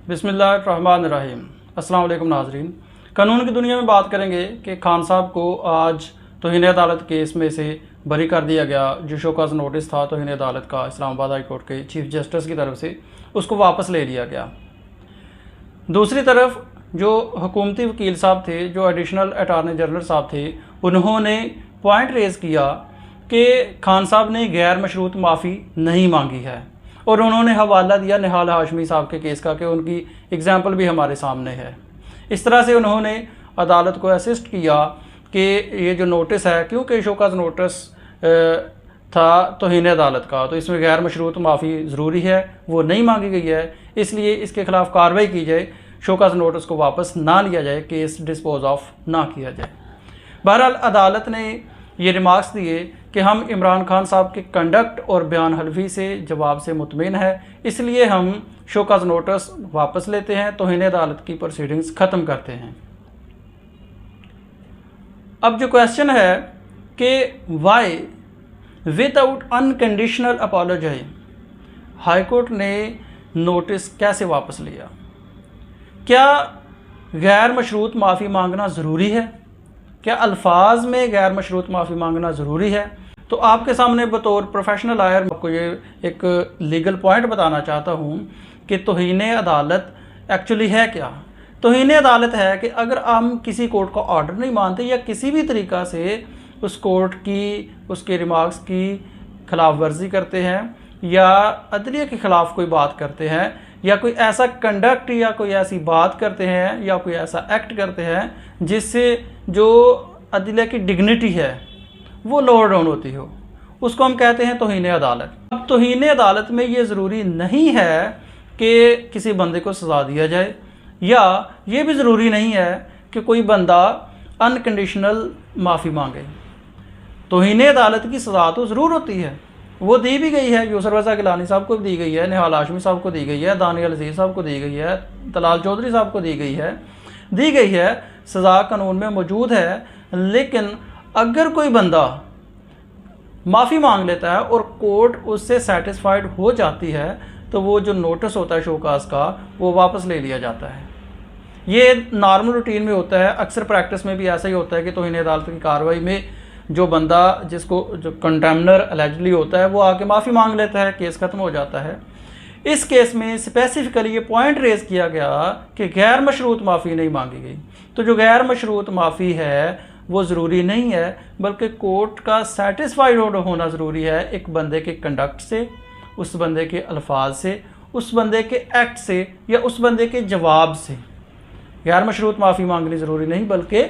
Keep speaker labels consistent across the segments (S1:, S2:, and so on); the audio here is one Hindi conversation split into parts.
S1: बिस्मिल्लाहिर्रहमानिर्रहीम। अस्सलाम वालेकुम नाज़रीन। कानून की दुनिया में बात करेंगे कि खान साहब को आज तौहीन अदालत केस में से बरी कर दिया गया। जो शोकॉज नोटिस था तौहीन अदालत का इस्लामाबाद हाई कोर्ट के चीफ जस्टिस की तरफ से, उसको वापस ले लिया गया। दूसरी तरफ जो हुकूमती वकील साहब थे, जो एडिशनल अटार्नी जनरल साहब थे, उन्होंने पॉइंट रेज़ किया कि खान साहब ने गैर मशरूत माफ़ी नहीं मांगी है, और उन्होंने हवाला दिया निहाल हाशमी साहब के केस का कि उनकी एग्ज़ाम्पल भी हमारे सामने है। इस तरह से उन्होंने अदालत को असिस्ट किया कि ये जो नोटिस है, क्योंकि शोकॉज नोटिस था तौहीन अदालत का, तो इसमें गैर मशरूत माफ़ी ज़रूरी है, वो नहीं मांगी गई है, इसलिए इसके ख़िलाफ़ कार्रवाई की जाए, शोकॉज नोटिस को वापस ना लिया जाए, केस डिस्पोज ऑफ ना किया जाए। बहरहाल अदालत ने ये रिमार्क्स दिए कि हम इमरान खान साहब के कंडक्ट और बयान हल्फी से जवाब से मुतमिन है, इसलिए हम शोकॉज नोटिस वापस लेते हैं, तौहीन अदालत की प्रोसीडिंग्स ख़त्म करते हैं। अब जो क्वेश्चन है कि why without unconditional apology high court ने नोटिस कैसे वापस लिया? क्या गैर मशरूत माफ़ी मांगना ज़रूरी है? क्या अल्फाज में गैर मशरूत माफ़ी मांगना ज़रूरी है? तो आपके सामने बतौर प्रोफेशनल लॉयर आपको ये एक लीगल पॉइंट बताना चाहता हूँ कि तौहीन अदालत एक्चुअली है क्या। तौहीन अदालत है कि अगर हम किसी कोर्ट का ऑर्डर नहीं मानते या किसी भी तरीक़ा से उस कोर्ट की, उसके रिमार्क्स की खिलाफ वर्जी करते हैं, या अदलिया के ख़िलाफ़ कोई बात करते हैं, या कोई ऐसा कंडक्ट या कोई ऐसी बात करते हैं, या कोई ऐसा एक्ट करते हैं जिससे जो अदलिया की डिग्निटी है वो लोअर डाउन होती हो, उसको हम कहते हैं तौहीन अदालत। अब तौहीन अदालत में ये ज़रूरी नहीं है कि किसी बंदे को सज़ा दिया जाए, या ये भी ज़रूरी नहीं है कि कोई बंदा अनकंडीशनल माफ़ी मांगे। तौहीन अदालत की सज़ा तो ज़रूर होती है, वो दी भी गई है, यूसुफ रज़ा गिलानी साहब को दी गई है, निहाल हाशमी साहब को दी गई है, दानियल अज़ीज़ साहब को दी गई है, तलाल चौधरी साहब को दी गई है, सज़ा कानून में मौजूद है। लेकिन अगर कोई बंदा माफ़ी मांग लेता है और कोर्ट उससे सेटिस्फाइड हो जाती है, तो वो जो नोटिस होता है शोकॉज का, वो वापस ले लिया जाता है। ये नॉर्मल रूटीन में होता है, अक्सर प्रैक्टिस में भी ऐसा ही होता है कि तौहीन अदालत की कार्रवाई में जो बंदा, जिसको जो कंटेमनर एलिजिबली होता है, वो आके माफ़ी मांग लेता है, केस ख़त्म हो जाता है। इस केस में स्पेसिफिकली ये पॉइंट रेज़ किया गया कि गैर मशरूत माफ़ी नहीं मांगी गई। तो जो गैर मशरूत माफ़ी है वो ज़रूरी नहीं है, बल्कि कोर्ट का सेटिस्फाइड होना ज़रूरी है एक बंदे के कंडक्ट से, उस बंदे के अल्फाज से, उस बंदे के एक्ट से, या उस बंदे के जवाब से। गैर मशरूत माफ़ी मांगनी ज़रूरी नहीं, बल्कि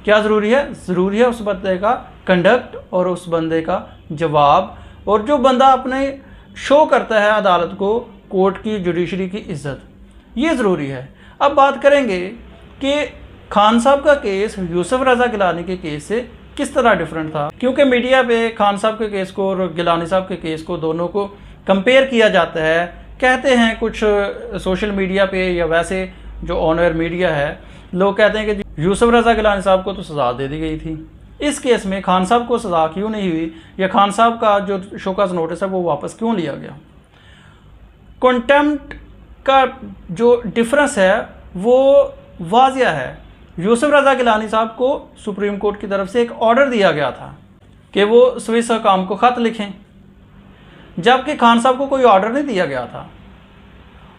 S1: क्या ज़रूरी है? ज़रूरी है उस बंदे का कंडक्ट और उस बंदे का जवाब, और जो बंदा अपने शो करता है अदालत को कोर्ट की, जुडिशरी की इज़्ज़त, ये ज़रूरी है। अब बात करेंगे कि खान साहब का केस यूसुफ रज़ा गिलानी के केस से किस तरह डिफरेंट था, क्योंकि मीडिया पे खान साहब के केस को और गिलानी साहब के केस को, दोनों को कंपेयर किया जाता है। कहते हैं कुछ सोशल मीडिया पे या वैसे जो ऑन एयर मीडिया है, लोग कहते हैं कि यूसुफ रज़ा गिलानी साहब को तो सज़ा दे दी गई थी, इस केस में खान साहब को सज़ा क्यों नहीं हुई, या खान साहब का जो शोकॉज नोटिस है वो वापस क्यों लिया गया। कंटेम्प्ट का जो डिफरेंस है वो वाज़िया है। यूसुफ रज़ा गिलानी साहब को सुप्रीम कोर्ट की तरफ से एक ऑर्डर दिया गया था कि वो स्विस हुकाम को ख़त लिखें, जबकि खान साहब को कोई ऑर्डर नहीं दिया गया था।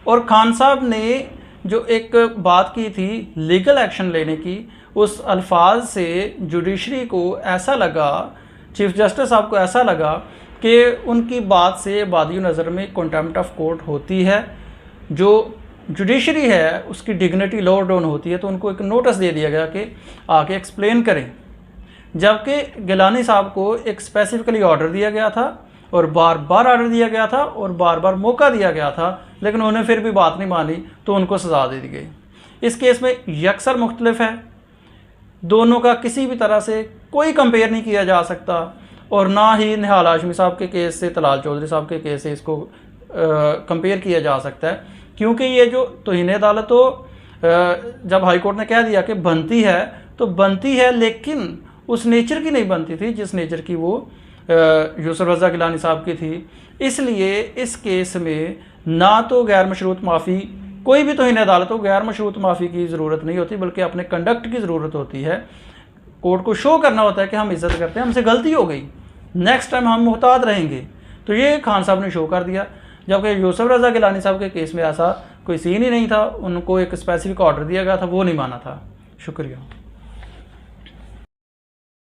S1: और खान साहब ने जो एक बात की थी लीगल एक्शन लेने की, उस अल्फाज से जुडिशरी को ऐसा लगा, चीफ जस्टिस साहब को ऐसा लगा कि उनकी बात से बादी नज़र में कंटेम्प्ट ऑफ कोर्ट होती है, जो जुडिशरी है उसकी डिग्निटी लोअर डाउन होती है, तो उनको एक नोटिस दे दिया गया कि आके एक्सप्लेन करें। जबकि गिलानी साहब को एक स्पेसिफिकली ऑर्डर दिया गया था, और बार बार ऑर्डर दिया गया था, और बार बार मौका दिया गया था, लेकिन उन्होंने फिर भी बात नहीं मानी, तो उनको सज़ा दे दी गई। इस केस में यकसर मुख्तलिफ है, दोनों का किसी भी तरह से कोई कंपेयर नहीं किया जा सकता, और ना ही निहाल हाशमी साहब के केस से, तलाल चौधरी साहब के केस से इसको कंपेयर किया जा सकता है, क्योंकि ये जो तौहीन अदालत तो जब हाई कोर्ट ने कह दिया कि बनती है, तो बनती है, लेकिन उस नेचर की नहीं बनती थी जिस नेचर की वो यूसुफ रज़ा गिलानी साहब की थी। इसलिए इस केस में ना तो गैर मशरूत माफ़ी कोई भी तौहीन अदालत को गैर मशरूत माफ़ी की ज़रूरत नहीं होती, बल्कि अपने कंडक्ट की ज़रूरत होती है। कोर्ट को शो करना होता है कि हम इज़्ज़त करते हैं, हमसे गलती हो गई, नेक्स्ट टाइम हम मुहतात रहेंगे। तो ये खान साहब ने शो कर दिया, जबकि यूसुफ रज़ा गिलानी साहब के केस में ऐसा कोई सीन ही नहीं था। उनको एक स्पेसिफिक ऑर्डर दिया गया था, वो नहीं माना था। शुक्रिया।